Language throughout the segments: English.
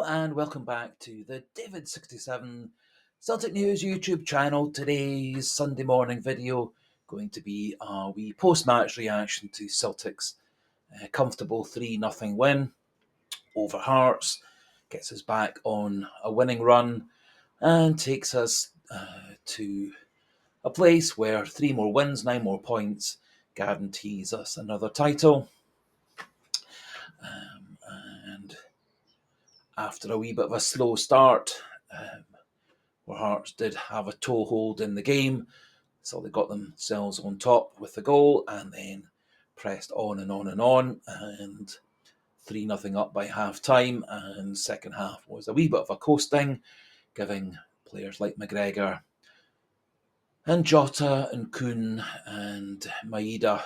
and welcome back to the David67 Celtic News YouTube channel. Today's Sunday morning video going to be a wee post-match reaction to Celtic's comfortable 3-0 win over Hearts. Gets us back on a winning run and takes us to a place where 3 more wins, 9 more points guarantees us another title. And after a wee bit of a slow start, where Hearts did have a toehold in the game, so they got themselves on top with the goal and then pressed on and on and on, and 3-0 up by half time, and second half was a wee bit of a coasting, giving players like McGregor and Jota and Kuhn and Maeda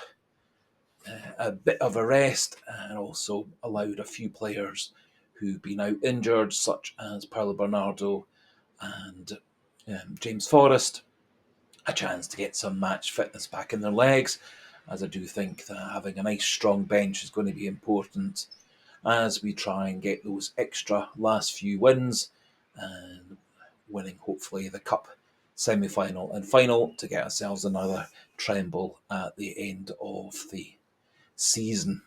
a bit of a rest, and also allowed a few players who've been out injured, such as Paulo Bernardo and James Forrest, a chance to get some match fitness back in their legs, as I do think that having a nice strong bench is going to be important as we try and get those extra last few wins and winning hopefully the cup semi-final and final to get ourselves another treble at the end of the season.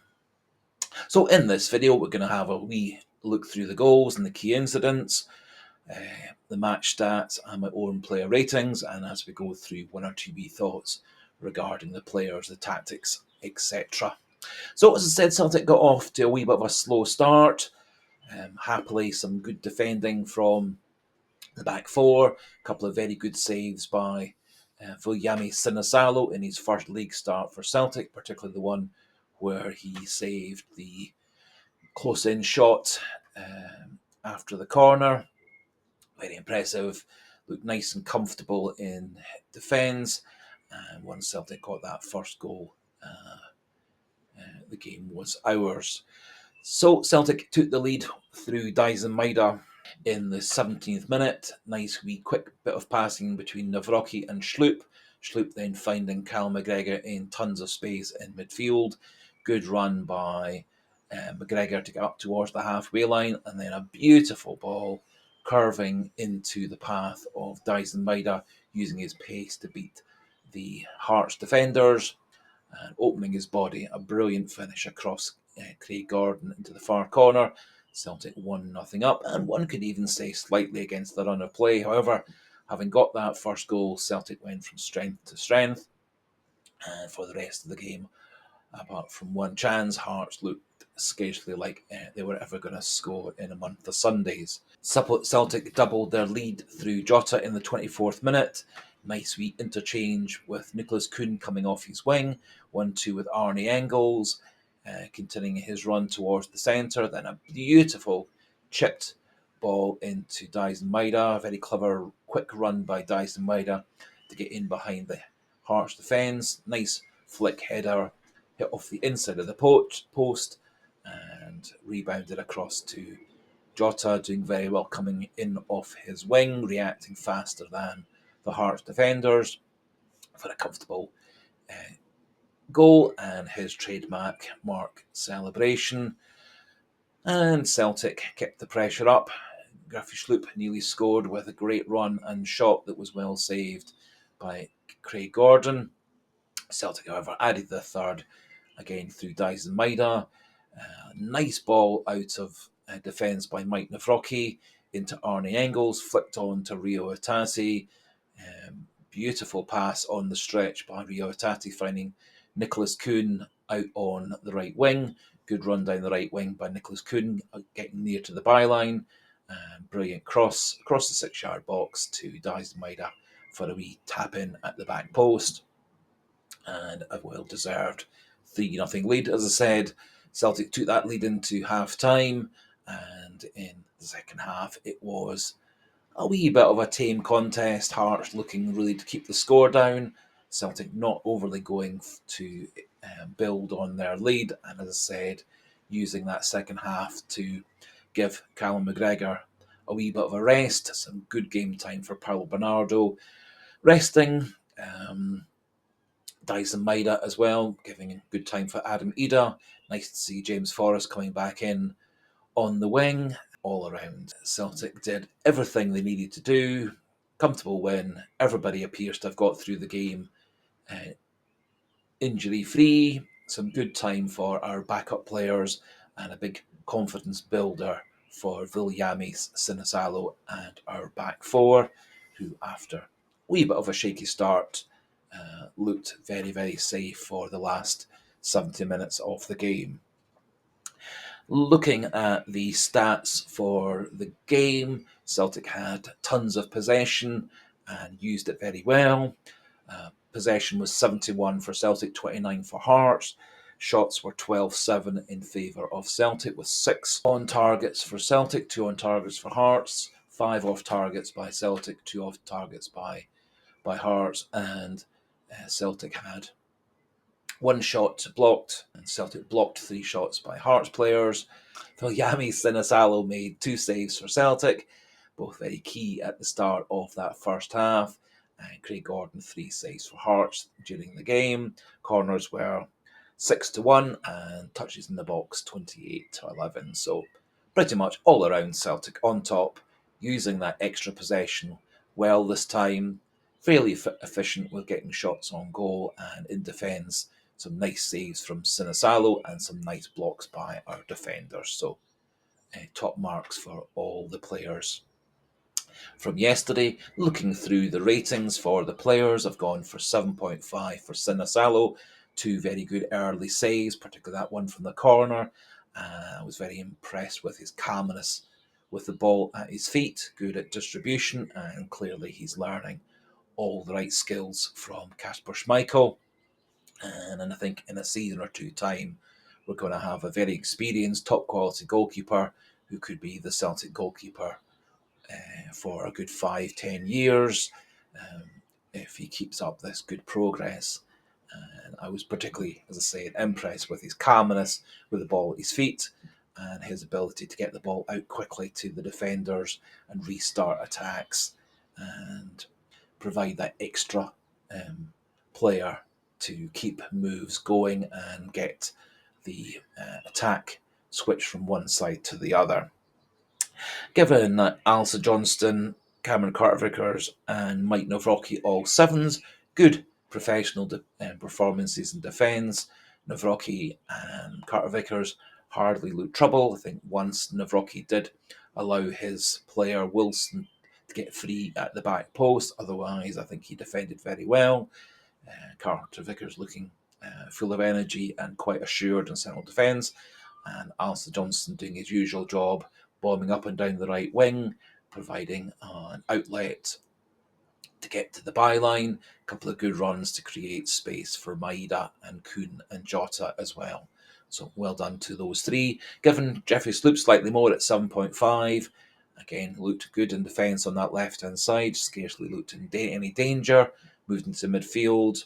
So in this video we're going to have a wee look through the goals and the key incidents, the match stats and my own player ratings, and as we go through one or two wee thoughts regarding the players, the tactics, etc. So as I said, Celtic got off to a wee bit of a slow start. Happily some good defending from the back four, a couple of very good saves by Viljami Sinisalo in his first league start for Celtic, particularly the one where he saved the close-in shot after the corner. Very impressive, looked nice and comfortable in defence, and once Celtic got that first goal, the game was ours. So Celtic took the lead through Dyson Maeda in the 17th minute. Nice wee quick bit of passing between Nawrocki and Schlupp. Schlupp then finding Cal McGregor in tons of space in midfield. Good run by McGregor to get up towards the halfway line, and then a beautiful ball curving into the path of Dyson Maeda, using his pace to beat the Hearts defenders and opening his body. A brilliant finish across Craig Gordon into the far corner. Celtic 1-0 up, and one could even say slightly against the run of play. However, having got that first goal, Celtic went from strength to strength, and for the rest of the game, apart from one chance, Hearts looked scarcely like they were ever going to score in a month of Sundays. Celtic doubled their lead through Jota in the 24th minute. Nice wee interchange with Nicholas Kuhn coming off his wing. 1-2 with Arne Engels, continuing his run towards the centre. Then a beautiful chipped ball into Dyson Maeda. A very clever, quick run by Dyson Maeda to get in behind the Hearts defence. Nice flick header, hit off the inside of the post and rebounded across to Jota, doing very well coming in off his wing, reacting faster than the Hearts defenders for a comfortable goal and his trademark celebration. And Celtic kept the pressure up. Griffey Schlupp nearly scored with a great run and shot that was well saved by Craig Gordon. Celtic, however, added the third again through Dyson Maeda. Nice ball out of defence by Mike Nawrocki into Arne Engels, flicked on to Rio Hatate. Beautiful pass on the stretch by Rio Hatate, finding Nicholas Kuhn out on the right wing. Good run down the right wing by Nicholas Kuhn, getting near to the byline. Brilliant cross across the 6-yard box to Dyson Maeda for a wee tap in at the back post. And a well-deserved 3-0 lead. As I said, Celtic took that lead into half-time, and in the second half it was a wee bit of a tame contest. Hearts looking really to keep the score down. Celtic not overly going to build on their lead, and as I said, using that second half to give Callum McGregor a wee bit of a rest. Some good game time for Paulo Bernardo, resting Dyson Maeda as well, giving good time for Adam Ida. Nice to see James Forrest coming back in on the wing. all around. Celtic did everything they needed to do. Comfortable win. Everybody appears to have got through the game injury-free. Some good time for our backup players and a big confidence builder for Villiamis, Sinisalo and our back four, who after a wee bit of a shaky start looked very, very safe for the last 70 minutes of the game. Looking at the stats for the game, Celtic had tons of possession and used it very well. Possession was 71 for Celtic, 29 for Hearts. Shots were 12-7 in favour of Celtic, with 6 on targets for Celtic, 2 on targets for Hearts, 5 off targets by Celtic, 2 off targets by Hearts, and Celtic had 1 shot blocked, and Celtic blocked 3 shots by Hearts players. Viljami Sinisalo made 2 saves for Celtic, both very key at the start of that first half. And Craig Gordon 3 saves for Hearts during the game. Corners were 6-1 and touches in the box 28-11. So pretty much all around Celtic on top, using that extra possession well this time. Fairly efficient with getting shots on goal, and in defence, some nice saves from Sinisalo and some nice blocks by our defenders. So top marks for all the players. From yesterday, looking through the ratings for the players, I've gone for 7.5 for Sinisalo. 2 very good early saves, particularly that one from the corner. I was very impressed with his calmness with the ball at his feet, good at distribution, and clearly he's learning all the right skills from Kasper Schmeichel. And I think in a season or two time, we're going to have a very experienced, top quality goalkeeper who could be the Celtic goalkeeper for a good 5-10 years if he keeps up this good progress. And I was particularly, as I said, impressed with his calmness with the ball at his feet and his ability to get the ball out quickly to the defenders and restart attacks and provide that extra player to keep moves going and get the attack switched from one side to the other. Given that Alistair Johnston, Cameron Carter-Vickers and Mike Nawrocki all 7s, good professional performances in defence. Nawrocki and Carter-Vickers hardly looked trouble. I think once Nawrocki did allow his player Wilson to get free at the back post. Otherwise, I think he defended very well. Carter-Vickers looking full of energy and quite assured in central defence. And Alistair Johnston doing his usual job, bombing up and down the right wing, providing an outlet to get to the byline. A couple of good runs to create space for Maeda and Kuhn and Jota as well. So well done to those 3. Given Jeffrey Sloop slightly more at 7.5. Again, looked good in defence on that left-hand side. Scarcely looked in any danger. Moved into midfield.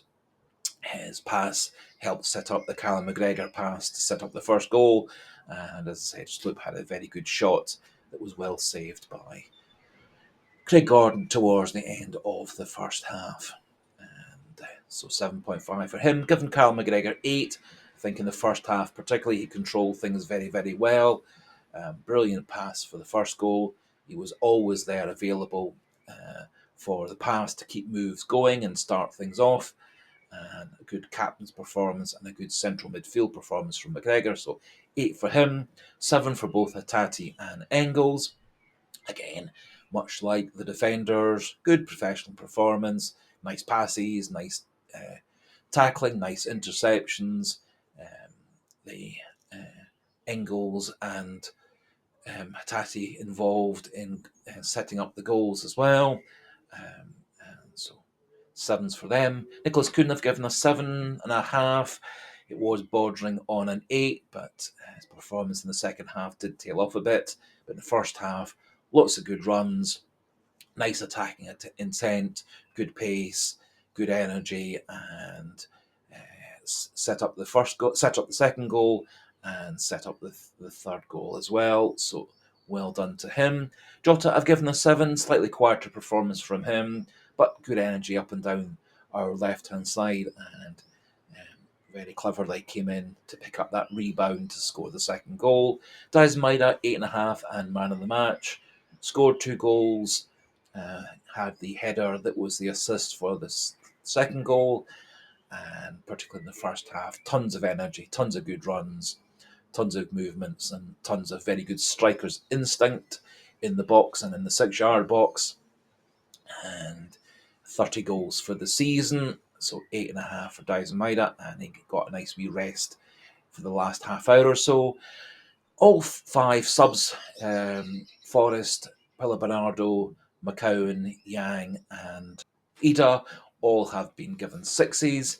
His pass helped set up the Callum McGregor pass to set up the first goal. And as I said, Sloop had a very good shot that was well saved by Craig Gordon towards the end of the first half. And so 7.5 for him. Given Callum McGregor 8. I think in the first half particularly he controlled things very, very well. Brilliant pass for the first goal. He was always there available for the pass to keep moves going and start things off. And a good captain's performance and a good central midfield performance from McGregor. So 8 for him, 7 for both Hatate and Engels. Again, much like the defenders, good professional performance, nice passes, nice tackling, nice interceptions. The Engels and Hatate involved in setting up the goals as well. And so 7s for them. Nicholas couldn't have given us 7.5. It was bordering on an 8, but his performance in the second half did tail off a bit. But in the first half, lots of good runs, nice attacking intent, good pace, good energy, and set up the second goal, and set up the third goal as well. So well done to him. Jota, I've given a 7, slightly quieter performance from him, but good energy up and down our left-hand side, and very cleverly came in to pick up that rebound to score the second goal. Dyson Maeda, 8.5 and man of the match. Scored 2 goals, had the header that was the assist for the second goal, and particularly in the first half, tons of energy, tons of good runs, tons of movements, and tons of very good striker's instinct in the box and in the 6-yard box. And 30 goals for the season, so 8.5 for Dyson Maeda, and he got a nice wee rest for the last half hour or so. All 5 subs, Forrest, Pilla Bernardo, McCowan, Yang, and Ida, all have been given 6s.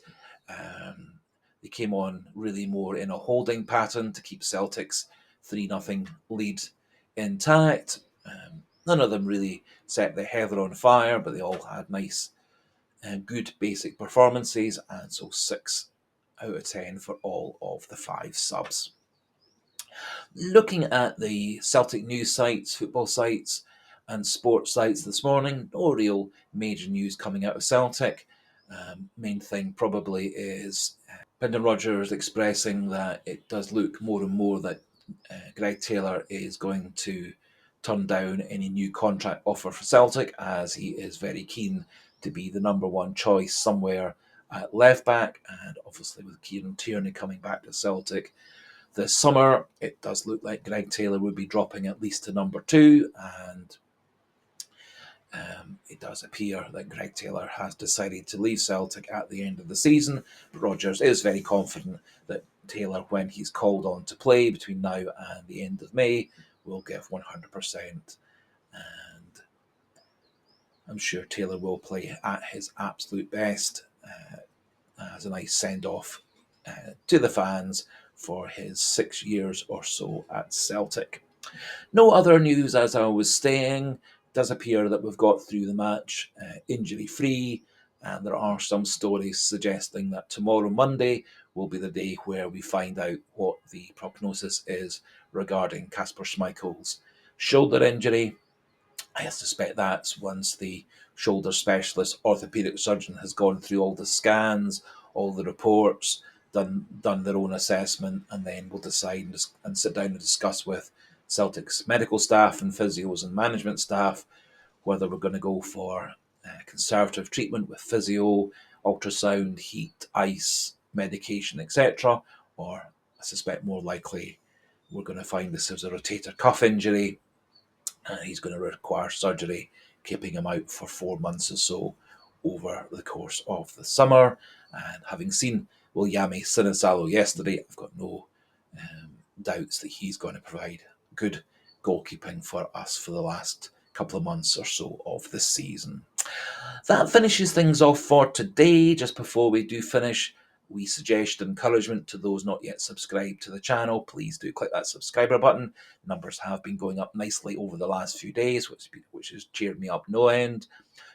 They came on really more in a holding pattern to keep Celtic's 3-0 lead intact. None of them really set the heather on fire, but they all had nice and good basic performances, and so 6 out of 10 for all of the 5 subs. Looking at the Celtic news sites, football sites, and sports sites this morning, no real major news coming out of Celtic. Main thing probably is Brendan Rodgers expressing that it does look more and more that Greg Taylor is going to turn down any new contract offer for Celtic, as he is very keen to be the number one choice somewhere at left back, and obviously with Kieran Tierney coming back to Celtic this summer, it does look like Greg Taylor would be dropping at least to number 2, and it does appear that Greg Taylor has decided to leave Celtic at the end of the season. But Rodgers is very confident that Taylor, when he's called on to play between now and the end of May, will give 100%. And I'm sure Taylor will play at his absolute best as a nice send-off to the fans for his 6 years or so at Celtic. No other news, as I was saying. It does appear that we've got through the match injury-free, and there are some stories suggesting that tomorrow, Monday, will be the day where we find out what the prognosis is regarding Kasper Schmeichel's shoulder injury. I suspect that's once the shoulder specialist orthopaedic surgeon has gone through all the scans, all the reports, done their own assessment, and then we'll decide and sit down and discuss with Celtic's medical staff and physios and management staff whether we're going to go for conservative treatment with physio, ultrasound, heat, ice, medication, etc., or I suspect more likely we're going to find this as a rotator cuff injury, and he's going to require surgery, keeping him out for 4 months or so over the course of the summer. And having seen Williami Sinisalo yesterday, I've got no doubts that he's going to provide good goalkeeping for us for the last couple of months or so of the season. That finishes things off for today. Just before we do finish, we suggest encouragement to those not yet subscribed to the channel. Please do click that subscriber button. Numbers have been going up nicely over the last few days, which has cheered me up no end.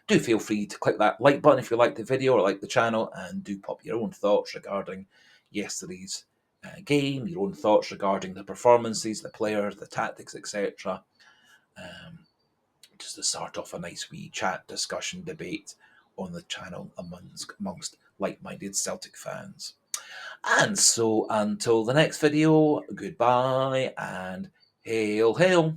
Do feel free to click that like button if you like the video or like the channel, and do pop your own thoughts regarding yesterday's game, your own thoughts regarding the performances, the players, the tactics, etc. Just to start off a nice wee chat, discussion, debate on the channel amongst like-minded Celtic fans. And so until the next video, goodbye and hail, hail.